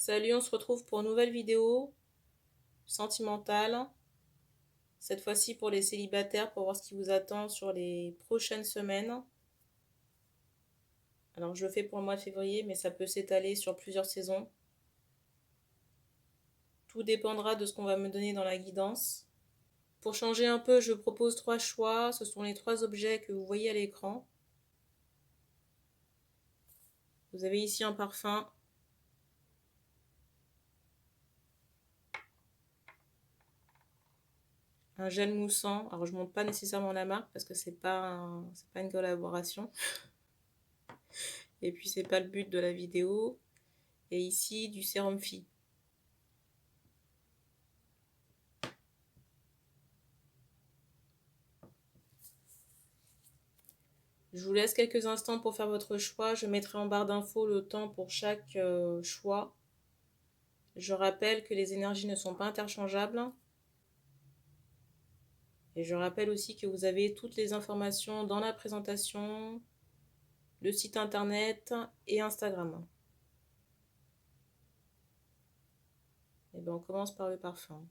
Salut, on se retrouve pour une nouvelle vidéo sentimentale. Cette fois-ci pour les célibataires, pour voir ce qui vous attend sur les prochaines semaines. Alors je le fais pour le mois de février, mais ça peut s'étaler sur plusieurs saisons. Tout dépendra de ce qu'on va me donner dans la guidance. Pour changer un peu, je propose 3 choix. Ce sont les 3 objets que vous voyez à l'écran. Vous avez ici un parfum. Un gel moussant. Alors je ne montre pas nécessairement la marque parce que c'est pas une collaboration. Et puis c'est pas le but de la vidéo. Et ici du sérum Phi. Je vous laisse quelques instants pour faire votre choix. Je mettrai en barre d'infos le temps pour chaque choix. Je rappelle que les énergies ne sont pas interchangeables. Et je rappelle aussi que vous avez toutes les informations dans la présentation, le site internet et Instagram. Et bien on commence par le parfum.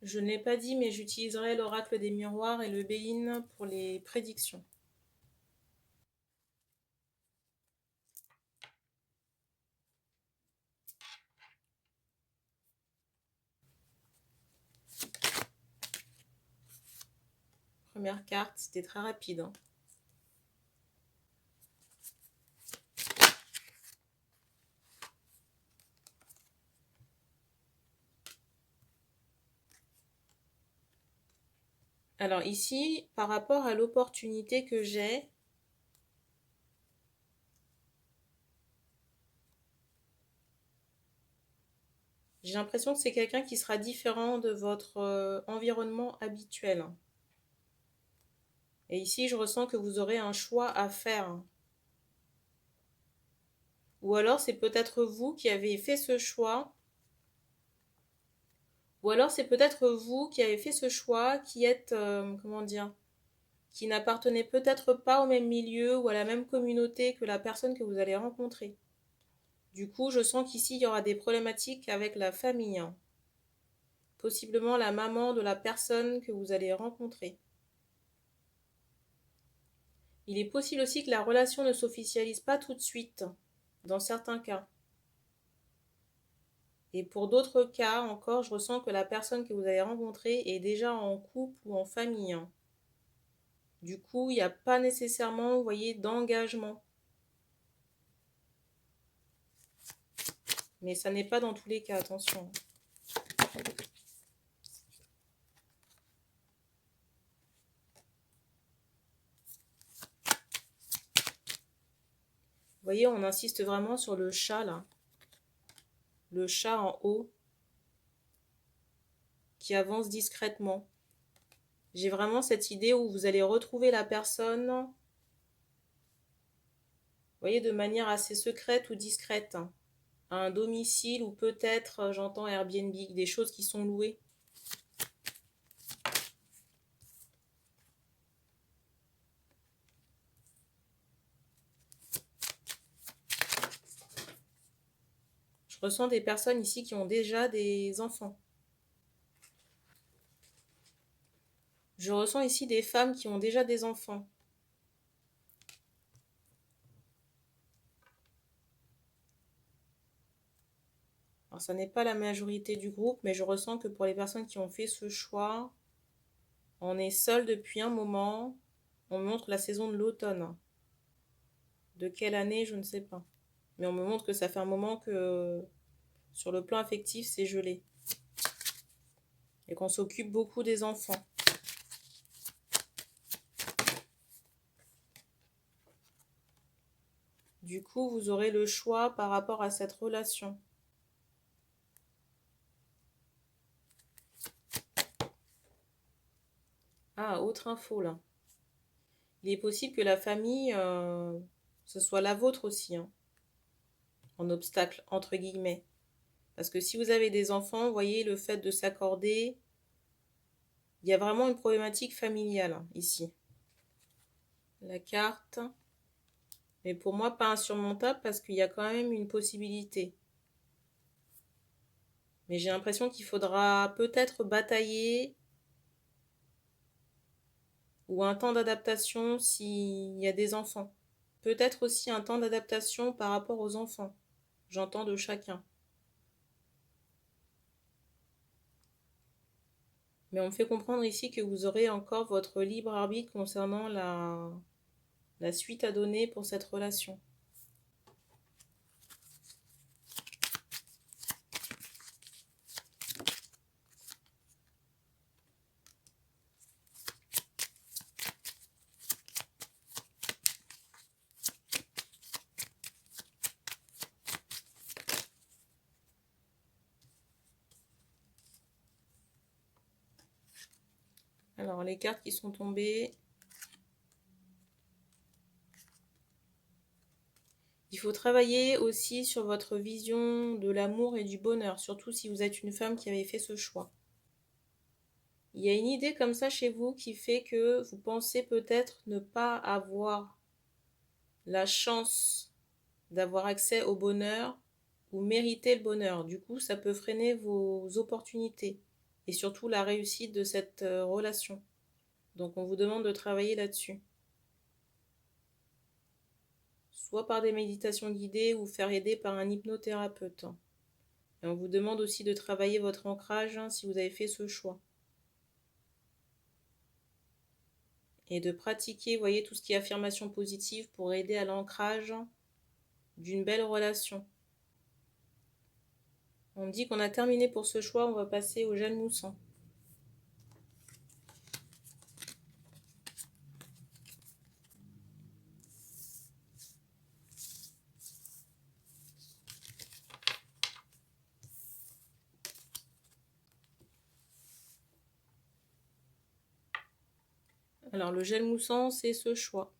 Je ne l'ai pas dit, mais j'utiliserai l'oracle des miroirs et le Béin pour les prédictions. Première carte, c'était très rapide, hein. Alors ici, par rapport à l'opportunité que j'ai l'impression que c'est quelqu'un qui sera différent de votre environnement habituel. Et ici, je ressens que vous aurez un choix à faire. Ou alors, c'est peut-être vous qui avez fait ce choix. Ou alors, c'est peut-être vous qui avez fait ce choix, qui êtes, comment dire, qui n'appartenez peut-être pas au même milieu ou à la même communauté que la personne que vous allez rencontrer. Du coup, je sens qu'ici, il y aura des problématiques avec la famille. Possiblement la maman de la personne que vous allez rencontrer. Il est possible aussi que la relation ne s'officialise pas tout de suite, dans certains cas. Et pour d'autres cas encore, je ressens que la personne que vous allez rencontrer est déjà en couple ou en famille. Du coup, il n'y a pas nécessairement, vous voyez, d'engagement. Mais ça n'est pas dans tous les cas, attention. Vous voyez, on insiste vraiment sur le chat, là. Le chat en haut, qui avance discrètement. J'ai vraiment cette idée où vous allez retrouver la personne, vous voyez, de manière assez secrète ou discrète, à un domicile ou peut-être, j'entends Airbnb, des choses qui sont louées. Je ressens des personnes ici qui ont déjà des enfants. Je ressens ici des femmes qui ont déjà des enfants. Alors, ça n'est pas la majorité du groupe, mais je ressens que pour les personnes qui ont fait ce choix, on est seul depuis un moment. On me montre la saison de l'automne. De quelle année, je ne sais pas. Mais on me montre que ça fait un moment que sur le plan affectif, c'est gelé. Et qu'on s'occupe beaucoup des enfants. Du coup, vous aurez le choix par rapport à cette relation. Ah, autre info là. Il est possible que la famille, ce soit la vôtre aussi, hein, en obstacle, entre guillemets. Parce que si vous avez des enfants, vous voyez, le fait de s'accorder, il y a vraiment une problématique familiale, hein, ici. La carte Mais pour moi, pas insurmontable parce qu'il y a quand même une possibilité. Mais j'ai l'impression qu'il faudra peut-être batailler ou un temps d'adaptation s'il y a des enfants. Peut-être aussi un temps d'adaptation par rapport aux enfants. J'entends de chacun. Mais on me fait comprendre ici que vous aurez encore votre libre arbitre concernant la suite à donner pour cette relation. Alors, les cartes qui sont tombées. Il faut travailler aussi sur votre vision de l'amour et du bonheur, surtout si vous êtes une femme qui avait fait ce choix. Il y a une idée comme ça chez vous qui fait que vous pensez peut-être ne pas avoir la chance d'avoir accès au bonheur ou mériter le bonheur. Du coup, ça peut freiner vos opportunités et surtout la réussite de cette relation. Donc, on vous demande de travailler là-dessus. Soit par des méditations guidées ou faire aider par un hypnothérapeute. Et on vous demande aussi de travailler votre ancrage si vous avez fait ce choix. Et de pratiquer, vous voyez, tout ce qui est affirmation positive pour aider à l'ancrage d'une belle relation. On me dit qu'on a terminé pour ce choix, on va passer au gel moussant. Alors le gel moussant, c'est ce choix.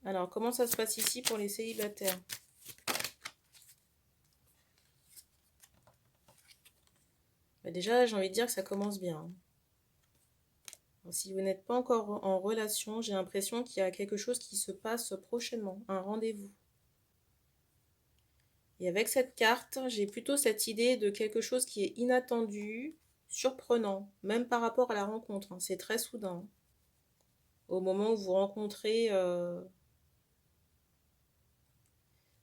Alors comment ça se passe ici pour les célibataires? Déjà, j'ai envie de dire que ça commence bien. Alors, si vous n'êtes pas encore en relation, j'ai l'impression qu'il y a quelque chose qui se passe prochainement, un rendez-vous. Et avec cette carte, j'ai plutôt cette idée de quelque chose qui est inattendu, surprenant, même par rapport à la rencontre. C'est très soudain. Au moment où vous rencontrez,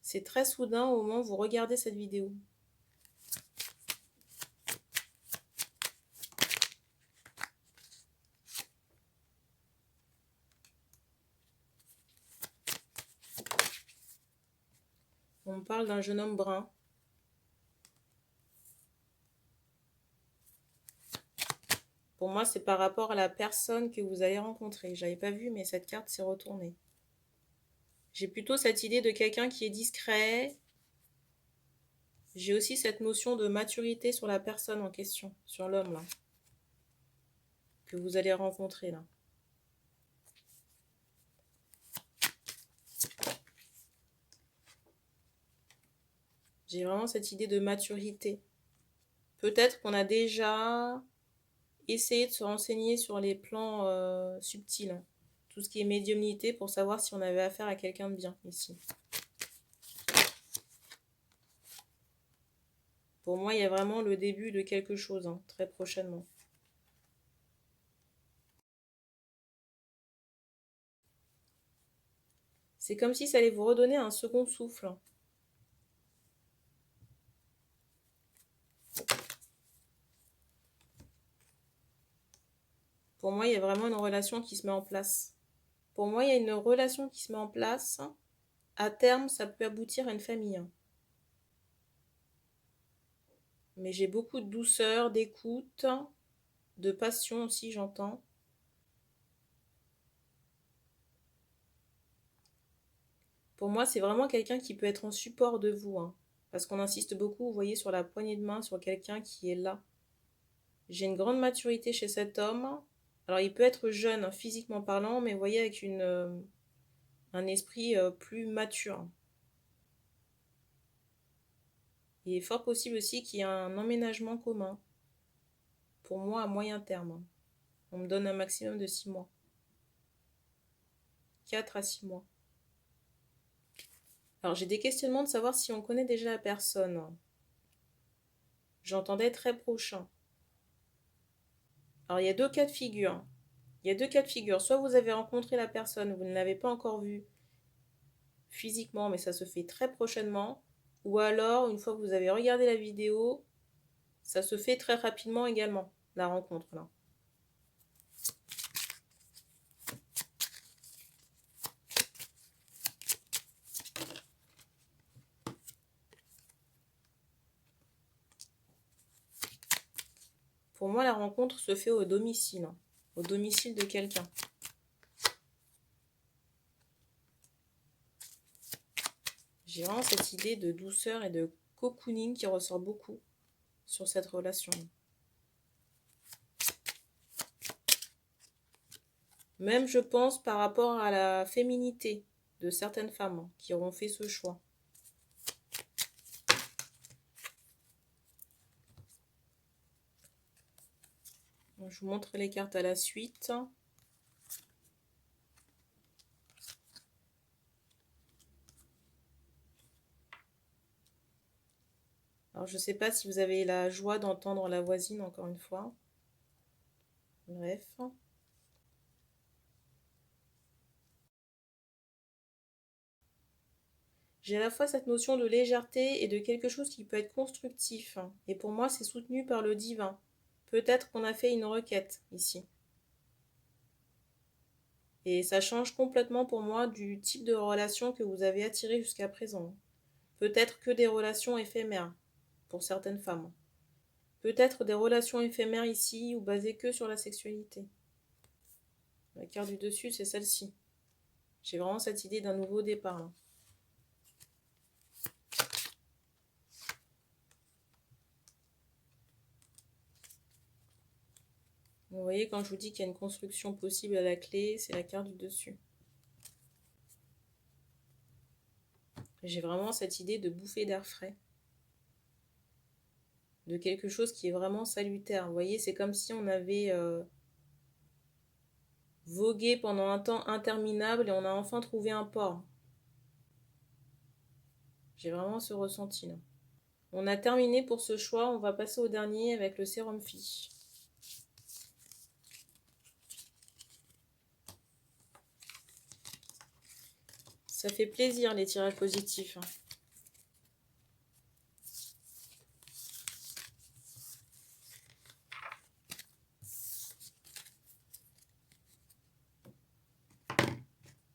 c'est très soudain au moment où vous regardez cette vidéo. On parle d'un jeune homme brun. Pour moi, c'est par rapport à la personne que vous allez rencontrer. J'avais pas vu, mais cette carte s'est retournée. J'ai plutôt cette idée de quelqu'un qui est discret. J'ai aussi cette notion de maturité sur la personne en question, sur l'homme là, que vous allez rencontrer là. J'ai vraiment cette idée de maturité. Peut-être qu'on a déjà essayé de se renseigner sur les plans subtils, tout ce qui est médiumnité, pour savoir si on avait affaire à quelqu'un de bien ici. Pour moi, il y a vraiment le début de quelque chose, très prochainement. C'est comme si ça allait vous redonner un second souffle. Pour moi, il y a vraiment une relation qui se met en place. Pour moi, il y a une relation qui se met en place. À terme, ça peut aboutir à une famille. Mais j'ai beaucoup de douceur, d'écoute, de passion aussi, j'entends. Pour moi, c'est vraiment quelqu'un qui peut être en support de vous. Parce qu'on insiste beaucoup, vous voyez, sur la poignée de main, sur quelqu'un qui est là. J'ai une grande maturité chez cet homme. Alors, il peut être jeune, physiquement parlant, mais vous voyez, avec un esprit plus mature. Il est fort possible aussi qu'il y ait un emménagement commun. Pour moi, à moyen terme. On me donne un maximum de 6 mois. 4 à 6 mois. Alors, j'ai des questionnements de savoir si on connaît déjà la personne. J'entendais très prochain. Alors, il y a deux cas de figure. Il y a deux cas de figure. Soit vous avez rencontré la personne, vous ne l'avez pas encore vue physiquement, mais ça se fait très prochainement. Ou alors, une fois que vous avez regardé la vidéo, ça se fait très rapidement également, la rencontre là. Pour moi, la rencontre se fait au domicile de quelqu'un. J'ai vraiment cette idée de douceur et de cocooning qui ressort beaucoup sur cette relation. Même, je pense, par rapport à la féminité de certaines femmes qui auront fait ce choix. Je vous montre les cartes à la suite. Alors, je ne sais pas si vous avez la joie d'entendre la voisine, encore une fois. Bref. J'ai à la fois cette notion de légèreté et de quelque chose qui peut être constructif. Et pour moi, c'est soutenu par le divin. Peut-être qu'on a fait une requête ici. Et ça change complètement pour moi du type de relation que vous avez attiré jusqu'à présent. Peut-être que des relations éphémères pour certaines femmes. Peut-être des relations éphémères ici ou basées que sur la sexualité. La carte du dessus, c'est celle-ci. J'ai vraiment cette idée d'un nouveau départ là. Vous voyez, quand je vous dis qu'il y a une construction possible à la clé, c'est la carte du dessus. J'ai vraiment cette idée de bouffée d'air frais. De quelque chose qui est vraiment salutaire. Vous voyez, c'est comme si on avait vogué pendant un temps interminable et on a enfin trouvé un port. J'ai vraiment ce ressenti là. On a terminé pour ce choix, on va passer au dernier avec le sérum Phi. Ça fait plaisir les tirages positifs.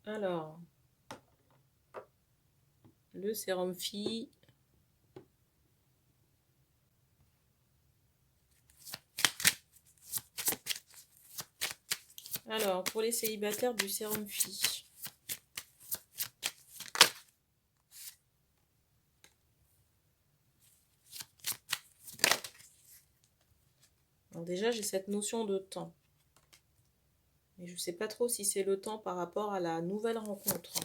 Alors, le sérum Phi. Alors, pour les célibataires du sérum Phi. Alors déjà, j'ai cette notion de temps. Mais je ne sais pas trop si c'est le temps par rapport à la nouvelle rencontre.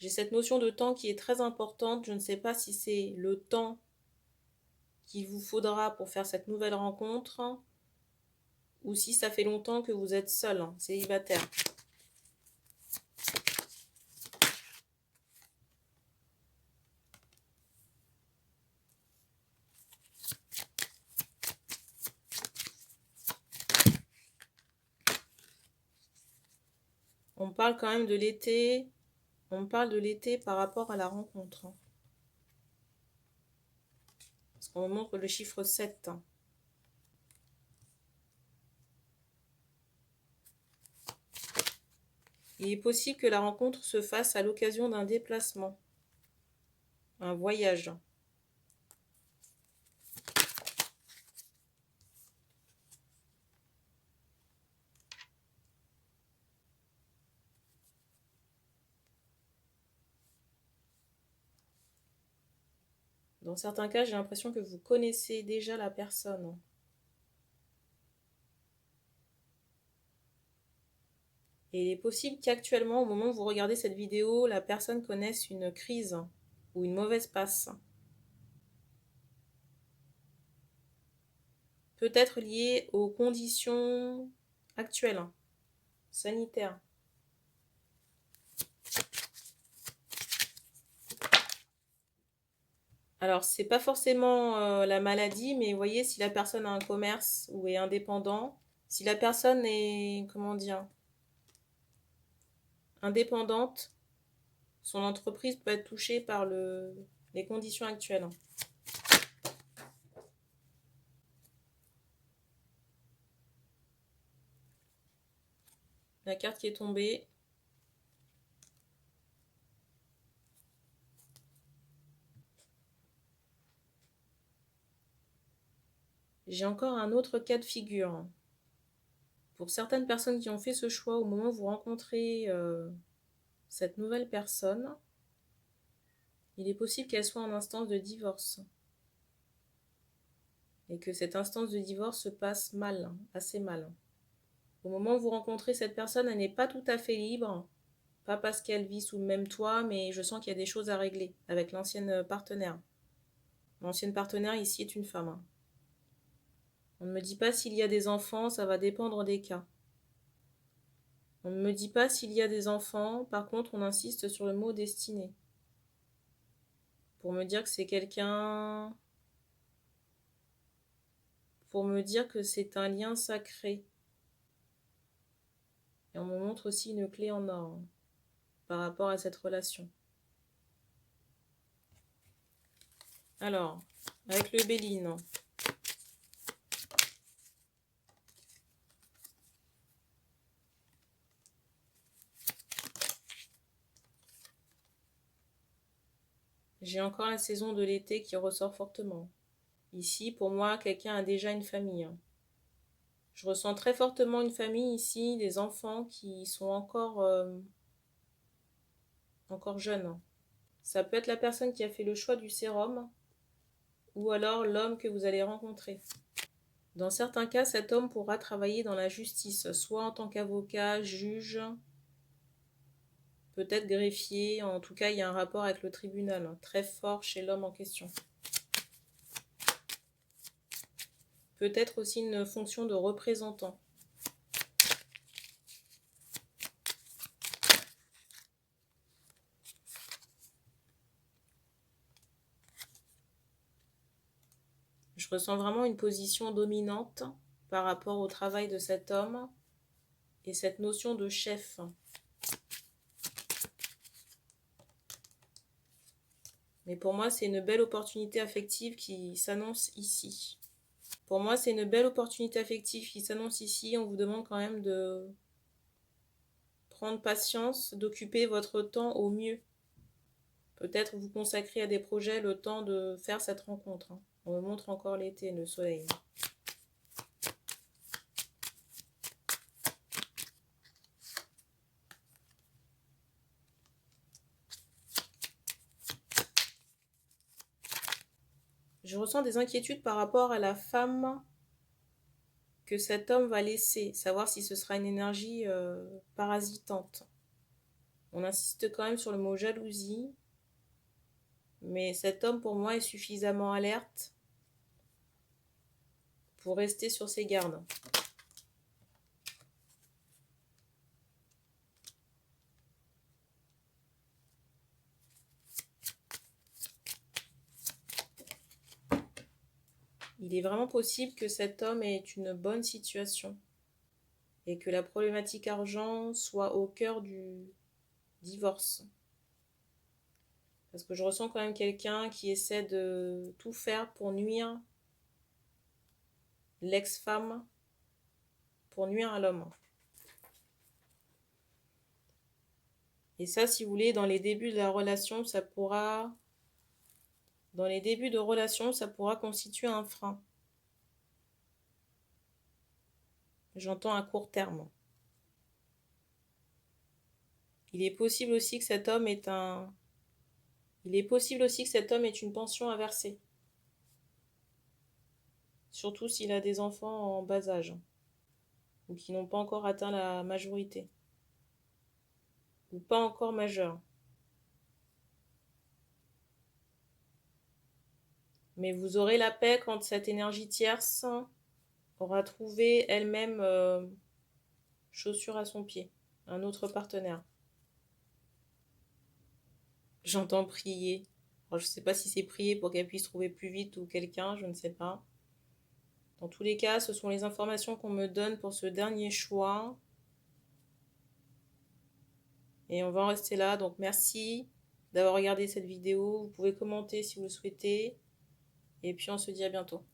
J'ai cette notion de temps qui est très importante. Je ne sais pas si c'est le temps qu'il vous faudra pour faire cette nouvelle rencontre ou si ça fait longtemps que vous êtes seul, célibataire. On parle quand même de l'été. On parle de l'été par rapport à la rencontre. Parce qu'on montre le chiffre 7. Il est possible que la rencontre se fasse à l'occasion d'un déplacement, un voyage. Dans certains cas, j'ai l'impression que vous connaissez déjà la personne. Et il est possible qu'actuellement, au moment où vous regardez cette vidéo, la personne connaisse une crise ou une mauvaise passe. peut être lié aux conditions actuelles, sanitaires. Alors, c'est pas forcément la maladie, mais vous voyez, si la personne a un commerce ou est indépendant, si la personne est, comment dire, indépendante, son entreprise peut être touchée par les conditions actuelles. La carte qui est tombée. J'ai encore un autre cas de figure. Pour certaines personnes qui ont fait ce choix, au moment où vous rencontrez cette nouvelle personne, il est possible qu'elle soit en instance de divorce. Et que cette instance de divorce se passe mal, assez mal. Au moment où vous rencontrez cette personne, elle n'est pas tout à fait libre. Pas parce qu'elle vit sous le même toit, mais je sens qu'il y a des choses à régler avec l'ancienne partenaire. L'ancienne partenaire ici est une femme. On ne me dit pas s'il y a des enfants, ça va dépendre des cas. On ne me dit pas s'il y a des enfants, par contre on insiste sur le mot destiné. Pour me dire que c'est quelqu'un... Pour me dire que c'est un lien sacré. Et on me montre aussi une clé en or par rapport à cette relation. Alors, avec le Béline. J'ai encore la saison de l'été qui ressort fortement. Ici, pour moi, quelqu'un a déjà une famille. Je ressens très fortement une famille ici, des enfants qui sont encore jeunes. Ça peut être la personne qui a fait le choix du sérum ou alors l'homme que vous allez rencontrer. Dans certains cas, cet homme pourra travailler dans la justice, soit en tant qu'avocat, juge, peut-être greffier. En tout cas, il y a un rapport avec le tribunal très fort chez l'homme en question. Peut-être aussi une fonction de représentant. Je ressens vraiment une position dominante par rapport au travail de cet homme et cette notion de chef. Mais pour moi, c'est une belle opportunité affective qui s'annonce ici. Pour moi, c'est une belle opportunité affective qui s'annonce ici. On vous demande quand même de prendre patience, d'occuper votre temps au mieux. Peut-être vous consacrer à des projets le temps de faire cette rencontre. On me montre encore l'été, le soleil. Je ressens des inquiétudes par rapport à la femme que cet homme va laisser, savoir si ce sera une énergie parasitante. On insiste quand même sur le mot jalousie, mais cet homme pour moi est suffisamment alerte pour rester sur ses gardes. Il est vraiment possible que cet homme ait une bonne situation et que la problématique argent soit au cœur du divorce. Parce que je ressens quand même quelqu'un qui essaie de tout faire pour nuire l'ex-femme, pour nuire à l'homme. Et ça, si vous voulez, dans les débuts de la relation, ça pourra constituer un frein. J'entends à court terme. Il est possible aussi que cet homme ait une pension à verser. Surtout s'il a des enfants en bas âge ou qui n'ont pas encore atteint la majorité ou pas encore majeurs. Mais vous aurez la paix quand cette énergie tierce aura trouvé elle-même chaussure à son pied, un autre partenaire. J'entends prier. Alors, je ne sais pas si c'est prier pour qu'elle puisse trouver plus vite ou quelqu'un, je ne sais pas. Dans tous les cas, ce sont les informations qu'on me donne pour ce dernier choix. Et on va en rester là. Donc merci d'avoir regardé cette vidéo. Vous pouvez commenter si vous le souhaitez. Et puis on se dit à bientôt.